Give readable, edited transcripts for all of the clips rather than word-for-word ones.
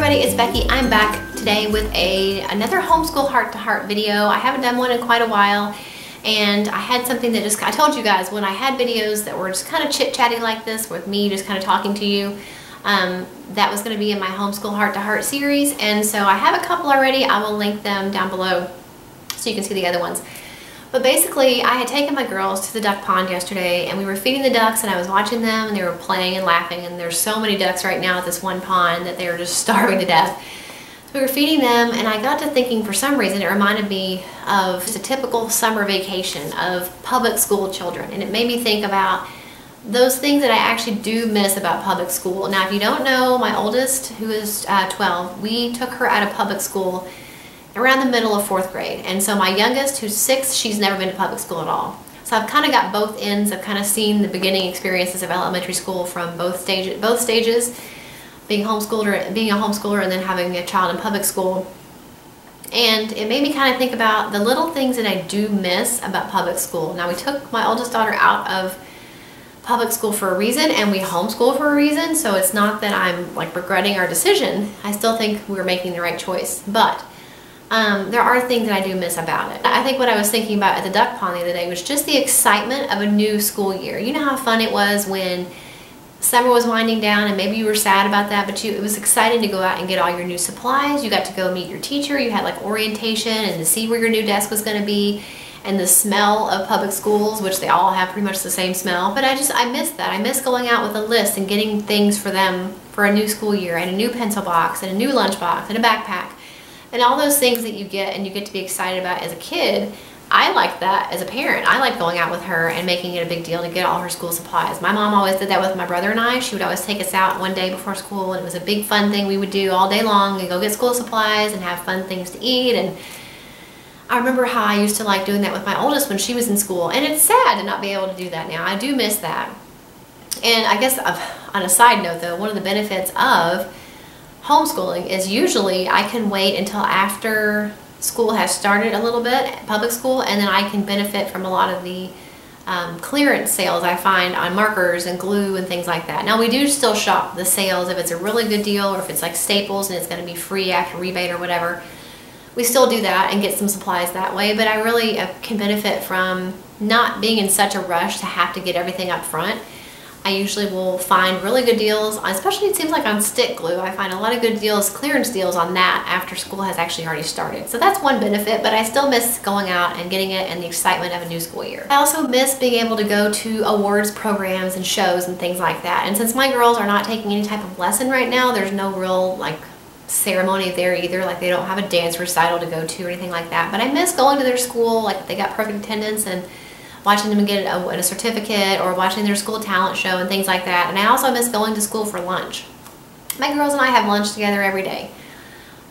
everybody, it's Becky. I'm back today with another Homeschool Heart-to-Heart video. I haven't done one in quite a while, and I had something that I told you guys when I had videos that were just kind of chit-chatting like this with me just kind of talking to you, that was going to be in my Homeschool Heart-to-Heart series, and so I have a couple already. I will link them down below so you can see the other ones. But basically, I had taken my girls to the duck pond yesterday, and we were feeding the ducks, and I was watching them, and they were playing and laughing, and there's so many ducks right now at this one pond that they were just starving to death. So we were feeding them, and I got to thinking, for some reason, it reminded me of just a typical summer vacation of public school children, and it made me think about those things that I actually do miss about public school. Now, if you don't know, my oldest, who is 12, we took her out of public school around the middle of 4th grade, and so my youngest, who's 6, she's never been to public school at all. So I've kind of got both ends. I've kind of seen the beginning experiences of elementary school from both stages, being a homeschooler and then having a child in public school. And it made me kind of think about the little things that I do miss about public school. Now, we took my oldest daughter out of public school for a reason, and we homeschool for a reason, so it's not that I'm like regretting our decision. I still think we were making the right choice, but there are things that I do miss about it. I think what I was thinking about at the duck pond the other day was just the excitement of a new school year. You know how fun it was when summer was winding down and maybe you were sad about that, but it was exciting to go out and get all your new supplies. You got to go meet your teacher. You had like orientation and to see where your new desk was going to be, and the smell of public schools, which they all have pretty much the same smell. But I miss that. I miss going out with a list and getting things for them for a new school year, and a new pencil box and a new lunch box and a backpack. And all those things that you get and you get to be excited about as a kid, I like that as a parent. I like going out with her and making it a big deal to get all her school supplies. My mom always did that with my brother and I. She would always take us out one day before school, and it was a big fun thing we would do all day long, and go get school supplies and have fun things to eat. And I remember how I used to like doing that with my oldest when she was in school, and it's sad to not be able to do that now. I do miss that. And I guess on a side note though, one of the benefits of homeschooling is usually I can wait until after school has started a little bit, public school, and then I can benefit from a lot of the clearance sales I find on markers and glue and things like that. Now, we do still shop the sales if it's a really good deal, or if it's like Staples and it's going to be free after rebate or whatever. We still do that and get some supplies that way, but I really can benefit from not being in such a rush to have to get everything up front. I usually will find really good deals, especially it seems like on stick glue. I find a lot of good deals, clearance deals on that after school has actually already started. So that's one benefit, but I still miss going out and getting it and the excitement of a new school year. I also miss being able to go to awards programs and shows and things like that. And since my girls are not taking any type of lesson right now, there's no real like ceremony there either. Like they don't have a dance recital to go to or anything like that. But I miss going to their school, like they got perfect attendance, and watching them get a certificate, or watching their school talent show and things like that. And I also miss going to school for lunch. My girls and I have lunch together every day,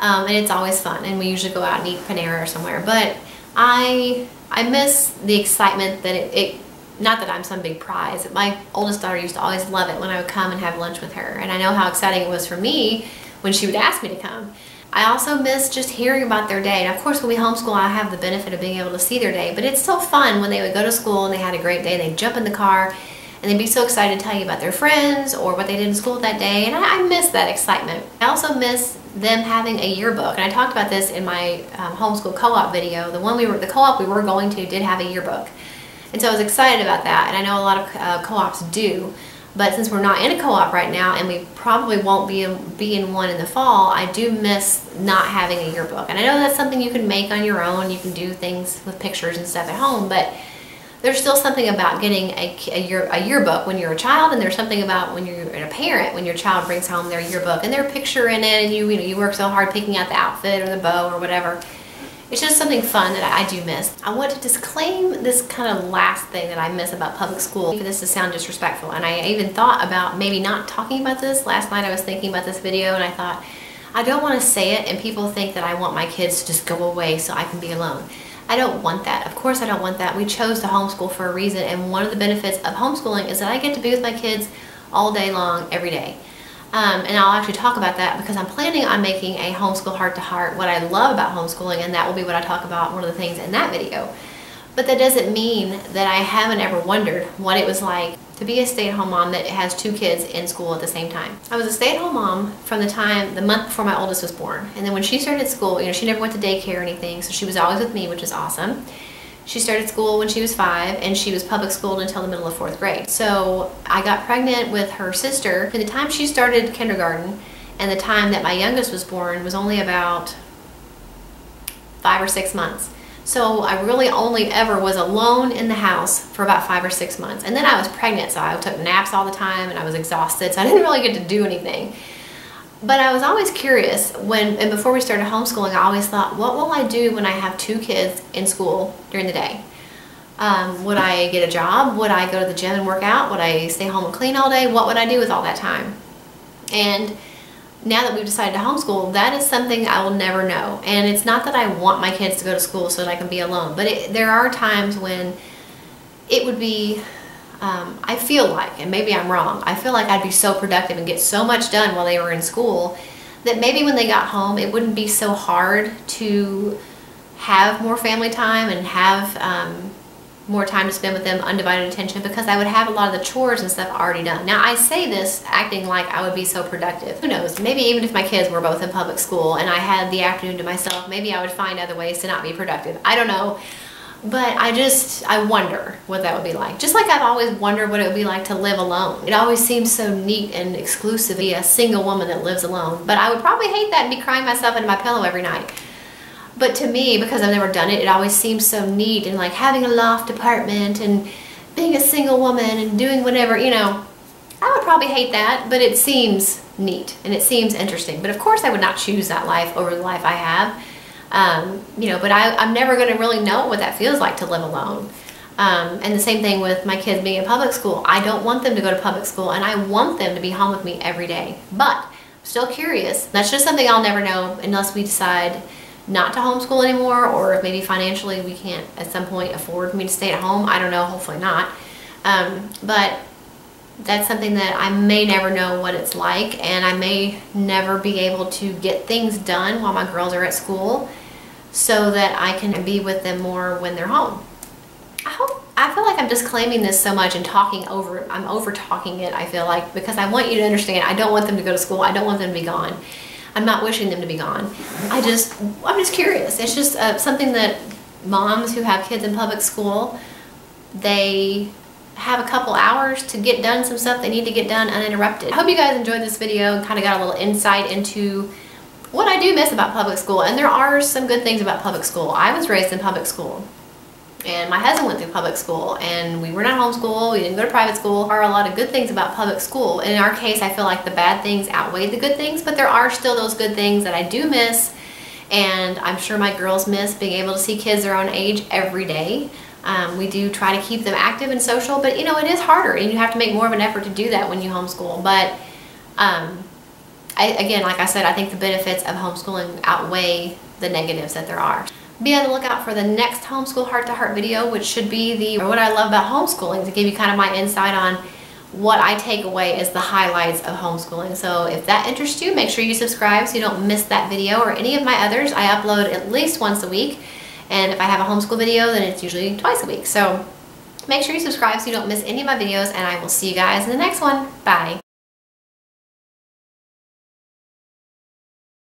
and it's always fun, and we usually go out and eat Panera or somewhere. But I miss the excitement that not that I'm some big prize. My oldest daughter used to always love it when I would come and have lunch with her, and I know how exciting it was for me when she would ask me to come. I also miss just hearing about their day. Now, of course, when we homeschool, I have the benefit of being able to see their day, but it's still fun when they would go to school and they had a great day. They'd jump in the car and they'd be so excited to tell you about their friends or what they did in school that day, and I miss that excitement. I also miss them having a yearbook, and I talked about this in my homeschool co-op video. The co-op we were going to did have a yearbook, and so I was excited about that, and I know a lot of co-ops do. But since we're not in a co-op right now, and we probably won't be in one in the fall, I do miss not having a yearbook. And I know that's something you can make on your own. You can do things with pictures and stuff at home, but there's still something about getting a yearbook when you're a child, and there's something about when you're a parent, when your child brings home their yearbook and their picture in it, and you work so hard picking out the outfit or the bow or whatever. It's just something fun that I do miss. I want to disclaim this kind of last thing that I miss about public school, for this to sound disrespectful, and I even thought about maybe not talking about this. Last night I was thinking about this video, and I thought, I don't want to say it and people think that I want my kids to just go away so I can be alone. I don't want that. Of course I don't want that. We chose to homeschool for a reason, and one of the benefits of homeschooling is that I get to be with my kids all day long, every day. And I'll actually talk about that because I'm planning on making a Homeschool Heart-to-Heart, what I love about homeschooling, and that will be what I talk about, one of the things in that video. But that doesn't mean that I haven't ever wondered what it was like to be a stay-at-home mom that has 2 kids in school at the same time. I was a stay-at-home mom from the month before my oldest was born. And then when she started school, you know, she never went to daycare or anything, so she was always with me, which is awesome. She started school when she was 5, and she was public schooled until the middle of 4th grade. So I got pregnant with her sister. From the time she started kindergarten and the time that my youngest was born was only about 5 or 6 months. So I really only ever was alone in the house for about 5 or 6 months. And then I was pregnant, so I took naps all the time and I was exhausted, so I didn't really get to do anything. But I was always curious and before we started homeschooling, I always thought, what will I do when I have 2 kids in school during the day? Would I get a job? Would I go to the gym and work out? Would I stay home and clean all day? What would I do with all that time? And now that we've decided to homeschool, that is something I will never know. And it's not that I want my kids to go to school so that I can be alone, but there are times when it would be, I feel like, and maybe I'm wrong, I feel like I'd be so productive and get so much done while they were in school that maybe when they got home it wouldn't be so hard to have more family time and have more time to spend with them, undivided attention, because I would have a lot of the chores and stuff already done. Now I say this acting like I would be so productive. Who knows, maybe even if my kids were both in public school and I had the afternoon to myself, maybe I would find other ways to not be productive. I don't know. But I wonder what that would be like. Just like I've always wondered what it would be like to live alone. It always seems so neat and exclusive to be a single woman that lives alone. But I would probably hate that and be crying myself into my pillow every night. But to me, because I've never done it, it always seems so neat, and like having a loft apartment and being a single woman and doing whatever, you know. I would probably hate that, but it seems neat and it seems interesting. But of course I would not choose that life over the life I have. You know, but I'm never going to really know what that feels like to live alone. And the same thing with my kids being in public school. I don't want them to go to public school, and I want them to be home with me every day. But I'm still curious. That's just something I'll never know unless we decide not to homeschool anymore, or if maybe financially we can't at some point afford me to stay at home. I don't know, hopefully not. But that's something that I may never know what it's like, and I may never be able to get things done while my girls are at school so that I can be with them more when they're home. I feel like I'm just claiming this so much and talking over it. I'm over talking it, I feel like, because I want you to understand I don't want them to go to school. I don't want them to be gone. I'm not wishing them to be gone. I'm just curious. It's just something that moms who have kids in public school, they have a couple hours to get done some stuff they need to get done uninterrupted. I hope you guys enjoyed this video and kind of got a little insight into what I do miss about public school. And there are some good things about public school. I was raised in public school, and my husband went through public school, and we were not homeschooled, we didn't go to private school. There are a lot of good things about public school. In our case, I feel like the bad things outweigh the good things, but there are still those good things that I do miss, and I'm sure my girls miss being able to see kids their own age every day. We do try to keep them active and social, but you know, it is harder, and you have to make more of an effort to do that when you homeschool. But again, like I said, I think the benefits of homeschooling outweigh the negatives that there are. Be on the lookout for the next Homeschool Heart to Heart video, which should be what I love about homeschooling, to give you kind of my insight on what I take away as the highlights of homeschooling. So if that interests you, make sure you subscribe so you don't miss that video or any of my others. I upload at least once a week, and if I have a homeschool video, then it's usually twice a week. So make sure you subscribe so you don't miss any of my videos, and I will see you guys in the next one. Bye.